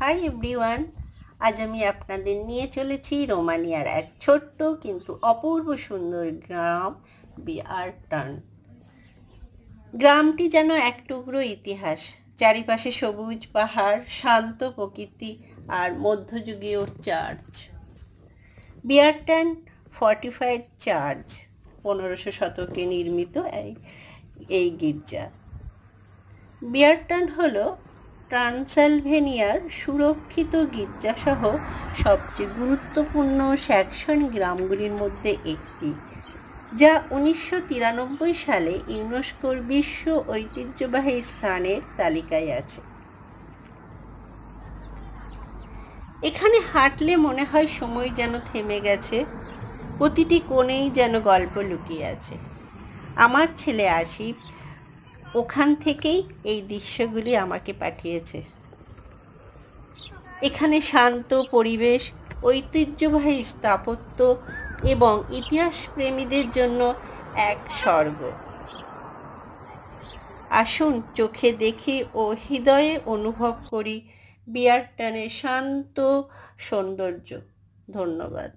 Hi everyone, আজ আমি আপনাদের নিয়ে চলেছি রোমানিয়ার এক ছোট্ট কিন্তু অপূর্ব সুন্দর গ্রাম বিয়ারটান। গ্রামটি যেন এক টুকরো ইতিহাস, চারিপাশে সবুজ পাহাড়, শান্ত প্রকৃতি আর মধ্যযুগীয় চার্চ। বিয়ারটান ফর্টিফাইড চার্চ, 1500 শতকে নির্মিত এই গির্জা। বিয়ারটান হলো ট্রান্সিলভেনিয়ার সুরক্ষিত গির্জাসহ সবচেয়ে গুরুত্বপূর্ণ স্যাক্সন গ্রামগুলির মধ্যে একটি, যা 1993 সালে ইউনেস্কোর বিশ্ব ঐতিহ্যবাহী স্থানের তালিকায় আছে। এখানে হাঁটলে মনে হয় সময় যেন থেমে গেছে, প্রতিটি কোণেই যেন গল্প লুকিয়ে আছে। আমার ছেলে আসিফ ওখান থেকেই এই দৃশ্যগুলি আমাকে পাঠিয়েছে। এখানে শান্ত পরিবেশ, ঐতিহ্যবাহী স্থাপত্য এবং ইতিহাস প্রেমীদের জন্য এক স্বর্গ। আসুন চোখে দেখি ও হৃদয়ে অনুভব করি বিয়ারটানের শান্ত সৌন্দর্য। ধন্যবাদ।